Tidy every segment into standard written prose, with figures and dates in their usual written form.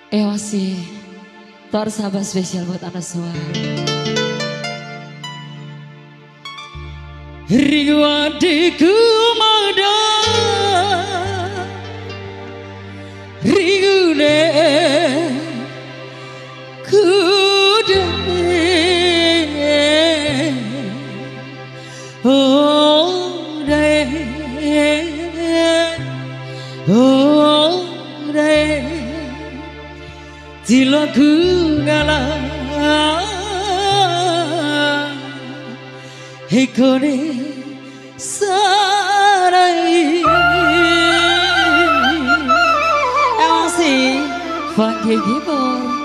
Masih sahabat spesial buat anak semua. Rindu adikku mada, rindu ku Tilaku ngalah hikone sarai masih funky people.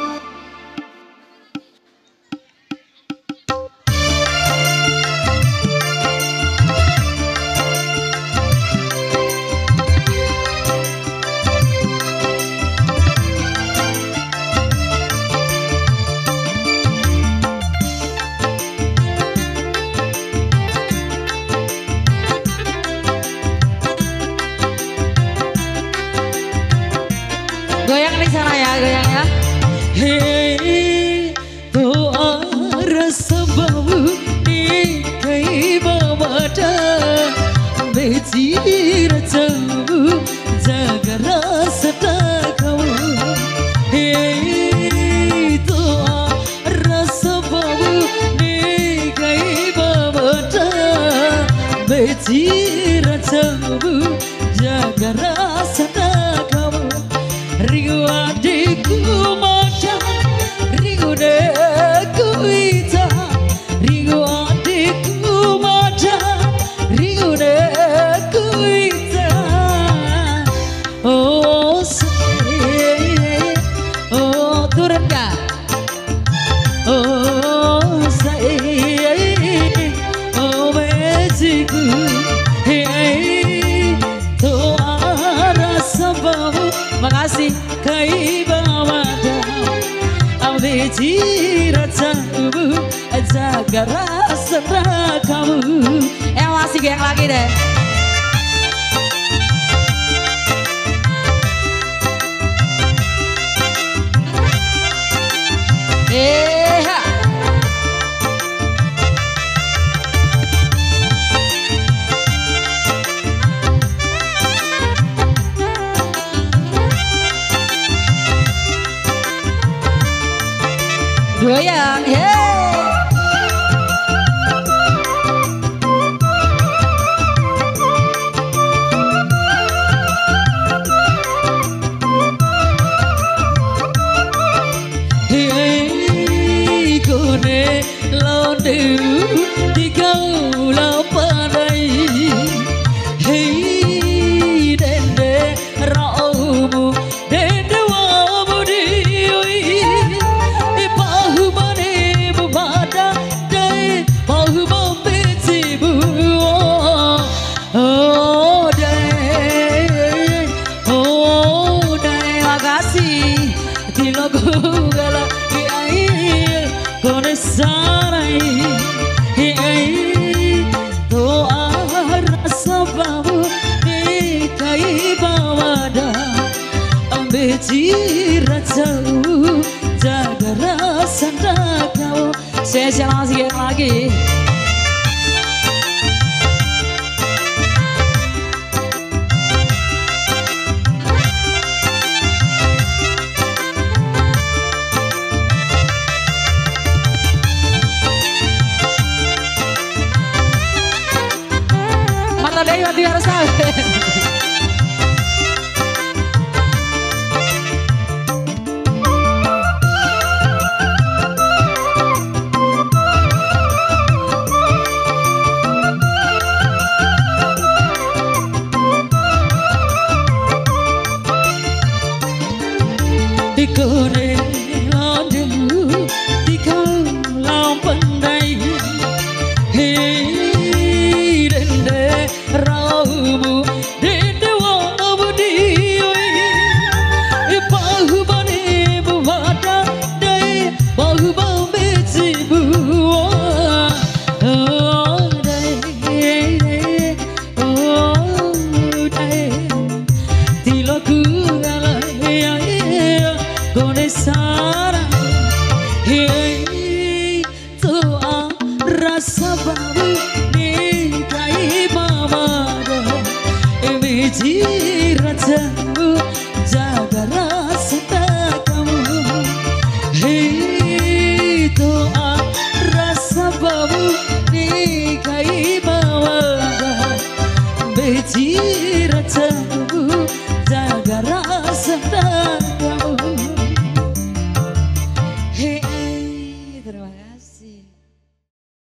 Goyang di sana ya, goyang ya. Hei, doa rasa bau di kai babada, beci rajamu jaga rasa takau. Hei, doa rasa bau di kai babada, beci rajamu jaga rasa takau. Rindu adikku mada, rindu ku ita, rindu adikku mada, rindu ku ita. Oh say, oh turun ka, oh say, oh bejiku, hey, doa rasa bau. Makasih kai bawada ambe jira jamu jaga rasa kamu. Masih goyang lagi deh. Goyang, hey, kone laude di kau lau padai, hey, dende raumu dende wamu dioi. Sarai, hey, doa rasa bau di kai bawada, ambe jira jauh jaga rasa kau. Saya masih lagi. Dewa biar sahabat. Dikone landemu dikau lau pandai, hei dende raumu dende wamu dioi. Bahu bane buwada dai bahu bau bejibu. Oh dai tilaku alai Indonesia